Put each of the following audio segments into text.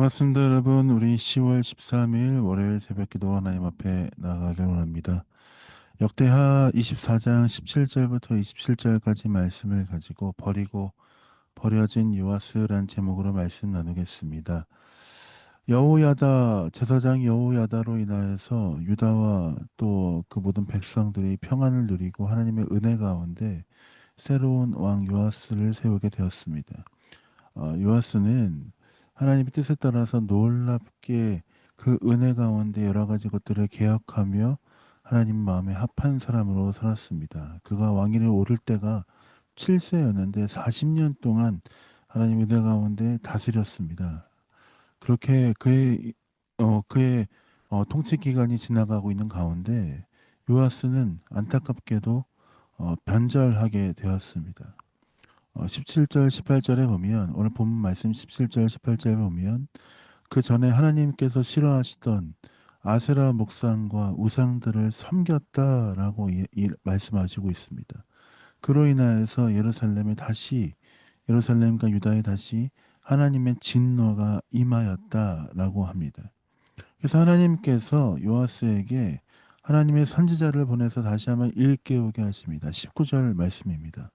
반갑습니다, 여러분. 우리 10월 13일 월요일 새벽기도 하나님 앞에 나가길 원합니다. 역대하 24장 17절부터 27절까지 말씀을 가지고 버리고 버려진 요아스란 제목으로 말씀 나누겠습니다. 여호야다 제사장 여호야다로 인하여서 유다와 또 그 모든 백성들이 평안을 누리고 하나님의 은혜 가운데 새로운 왕 요아스를 세우게 되었습니다. 요아스는 하나님의 뜻에 따라서 놀랍게 그 은혜 가운데 여러 가지 것들을 개혁하며 하나님 마음에 합한 사람으로 살았습니다. 그가 왕위를 오를 때가 7세였는데 40년 동안 하나님 은혜 가운데 다스렸습니다. 그렇게 그의 통치 기간이 지나가고 있는 가운데 요아스는 안타깝게도 변절하게 되었습니다. 17절, 18절에 보면 오늘 본문 말씀 17절, 18절에 보면 그 전에 하나님께서 싫어하시던 아세라 목상과 우상들을 섬겼다라고 말씀하시고 있습니다. 그로 인하여서 예루살렘과 유다에 다시 하나님의 진노가 임하였다라고 합니다. 그래서 하나님께서 요아스에게 하나님의 선지자를 보내서 다시 한번 일깨우게 하십니다. 19절 말씀입니다.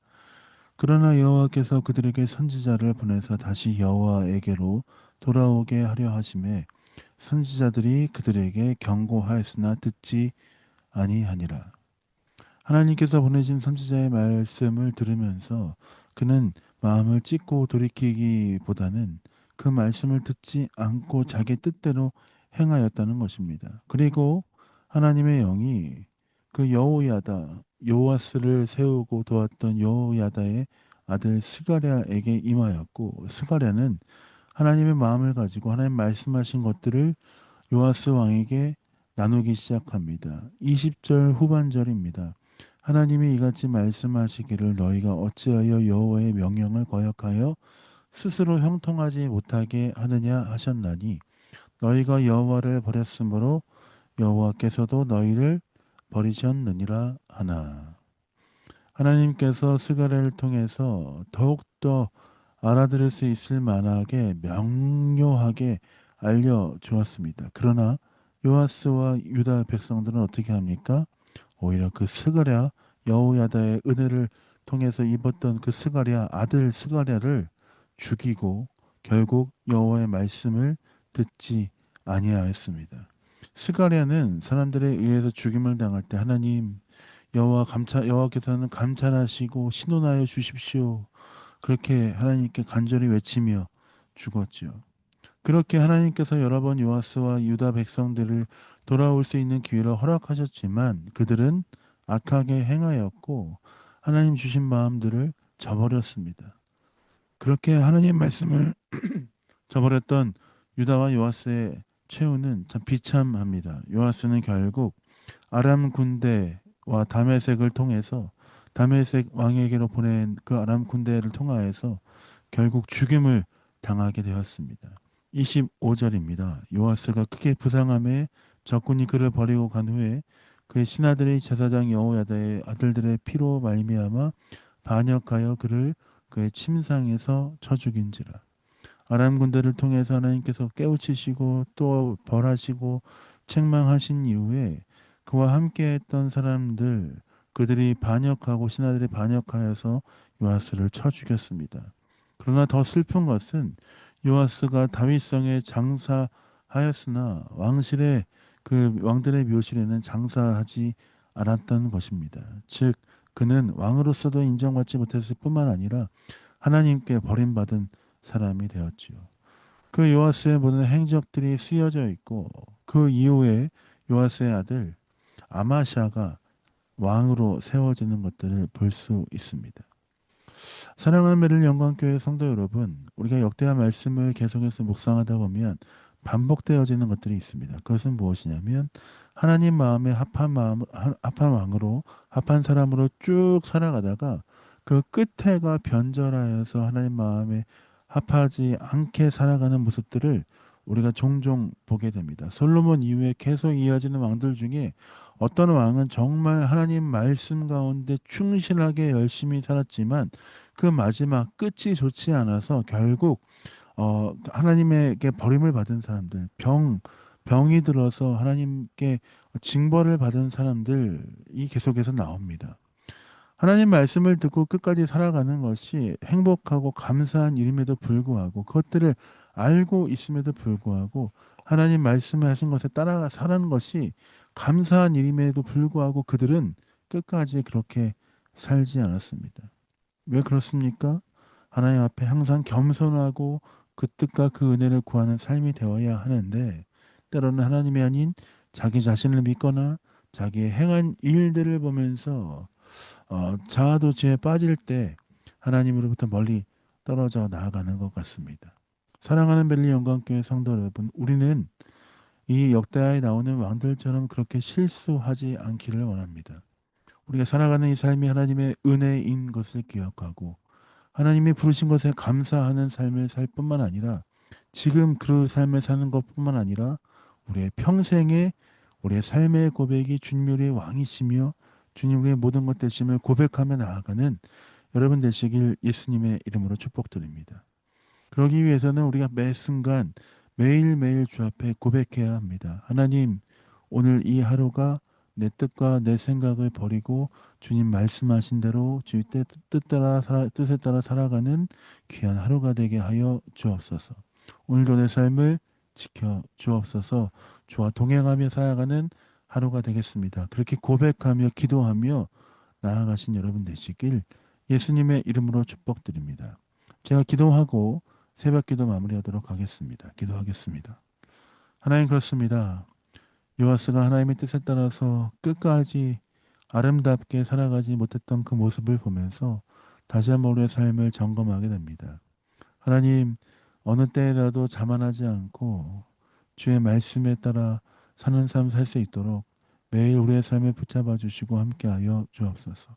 그러나 여호와께서 그들에게 선지자를 보내서 다시 여호와에게로 돌아오게 하려 하심에 선지자들이 그들에게 경고하였으나 듣지 아니하니라. 하나님께서 보내신 선지자의 말씀을 들으면서 그는 마음을 찢고 돌이키기보다는 그 말씀을 듣지 않고 자기 뜻대로 행하였다는 것입니다. 그리고 하나님의 영이 그 요아스를 세우고 도왔던 여호야다의 아들 스가랴에게 임하였고, 스가랴는 하나님의 마음을 가지고 하나님 말씀하신 것들을 요아스 왕에게 나누기 시작합니다. 20절 후반절입니다. 하나님이 이같이 말씀하시기를 너희가 어찌하여 여호와의 명령을 거역하여 스스로 형통하지 못하게 하느냐 하셨나니 너희가 여호와를 버렸으므로 여호와께서도 너희를 버리셨느니라 하나. 하나님께서 스가랴를 통해서 더욱더 알아들을 수 있을 만하게 명료하게 알려주었습니다. 그러나 요아스와 유다 백성들은 어떻게 합니까? 오히려 그 스가랴 여호야다의 은혜를 통해서 입었던 그 아들 스가랴를 죽이고 결국 여호와의 말씀을 듣지 아니하였습니다. 스가랴는 사람들에 의해서 죽임을 당할 때 하나님 여호와께서는 감찰하시고 신원하여 주십시오. 그렇게 하나님께 간절히 외치며 죽었지요. 그렇게 하나님께서 여러 번 요아스와 유다 백성들을 돌아올 수 있는 기회를 허락하셨지만 그들은 악하게 행하였고 하나님 주신 마음들을 저버렸습니다. 그렇게 하나님 말씀을 저버렸던 유다와 요아스의 최후는 참 비참합니다. 요아스는 결국 아람 군대와 다메섹을 통해서 다메섹 왕에게로 보낸 그 아람 군대를 통하여서 결국 죽임을 당하게 되었습니다. 25절입니다. 요아스가 크게 부상함에 적군이 그를 버리고 간 후에 그의 신하들이 제사장 여호야다의 아들들의 피로 말미암아 반역하여 그를 그의 침상에서 쳐 죽인지라. 아람 군대를 통해서 하나님께서 깨우치시고 또 벌하시고 책망하신 이후에 그와 함께했던 사람들 그들이 반역하고 신하들이 반역하여서 요아스를 쳐 죽였습니다. 그러나 더 슬픈 것은 요아스가 다윗성에 장사하였으나 왕실의 그 왕들의 묘실에는 장사하지 않았던 것입니다. 즉 그는 왕으로서도 인정받지 못했을 뿐만 아니라 하나님께 버림받은 사람이 되었지요. 그 요아스의 모든 행적들이 쓰여져 있고 그 이후에 요아스의 아들 아마샤가 왕으로 세워지는 것들을 볼 수 있습니다. 사랑하는 메릴 영광교회 성도 여러분, 우리가 역대한 말씀을 계속해서 묵상하다 보면 반복되어지는 것들이 있습니다. 그것은 무엇이냐면 하나님 마음에 합한 왕으로 합한 사람으로 쭉 살아가다가 그 끝에가 변절하여서 하나님 마음에 합하지 않게 살아가는 모습들을 우리가 종종 보게 됩니다. 솔로몬 이후에 계속 이어지는 왕들 중에 어떤 왕은 정말 하나님 말씀 가운데 충실하게 열심히 살았지만 그 마지막 끝이 좋지 않아서 결국 하나님에게 버림을 받은 사람들, 병이 들어서 하나님께 징벌을 받은 사람들이 계속해서 나옵니다. 하나님 말씀을 듣고 끝까지 살아가는 것이 행복하고 감사한 일임에도 불구하고 그것들을 알고 있음에도 불구하고 하나님 말씀하신 것에 따라 사는 것이 감사한 일임에도 불구하고 그들은 끝까지 그렇게 살지 않았습니다. 왜 그렇습니까? 하나님 앞에 항상 겸손하고 그 뜻과 그 은혜를 구하는 삶이 되어야 하는데 때로는 하나님이 아닌 자기 자신을 믿거나 자기의 행한 일들을 보면서 자아도취에 빠질 때 하나님으로부터 멀리 떨어져 나아가는 것 같습니다. 사랑하는 벨리 영광교회 성도 여러분, 우리는 이 역대하에 나오는 왕들처럼 그렇게 실수하지 않기를 원합니다. 우리가 살아가는 이 삶이 하나님의 은혜인 것을 기억하고 하나님이 부르신 것에 감사하는 삶을 살 뿐만 아니라 지금 그 삶을 사는 것뿐만 아니라 우리의 평생에 우리의 삶의 고백이 주님 우리의 왕이시며 주님 우리의 모든 것 되심을 고백하며 나아가는 여러분 되시길 예수님의 이름으로 축복드립니다. 그러기 위해서는 우리가 매 순간 매일매일 주 앞에 고백해야 합니다. 하나님, 오늘 이 하루가 내 뜻과 내 생각을 버리고 주님 말씀하신 대로 주의 뜻에 따라 살아가는 귀한 하루가 되게 하여 주옵소서. 오늘도 내 삶을 지켜 주옵소서. 주와 동행하며 살아가는 하루가 되겠습니다. 그렇게 고백하며 기도하며 나아가신 여러분 되시길 예수님의 이름으로 축복드립니다. 제가 기도하고 새벽 기도 마무리하도록 하겠습니다. 기도하겠습니다. 하나님 그렇습니다. 요아스가 하나님의 뜻에 따라서 끝까지 아름답게 살아가지 못했던 그 모습을 보면서 다시 한번 우리의 삶을 점검하게 됩니다. 하나님 어느 때에라도 자만하지 않고 주의 말씀에 따라 사는 삶 살 수 있도록 매일 우리의 삶을 붙잡아 주시고 함께하여 주옵소서.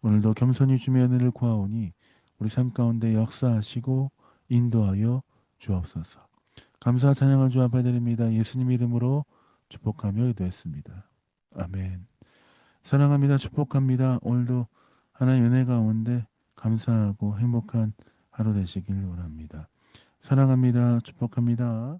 오늘도 겸손히 주의 은혜를 구하오니 우리 삶 가운데 역사하시고 인도하여 주옵소서. 감사 찬양을 주 앞에 드립니다. 예수님 이름으로 축복하며 기도했습니다. 아멘. 사랑합니다. 축복합니다. 오늘도 하나님 은혜 가운데 감사하고 행복한 하루 되시길 원합니다. 사랑합니다. 축복합니다.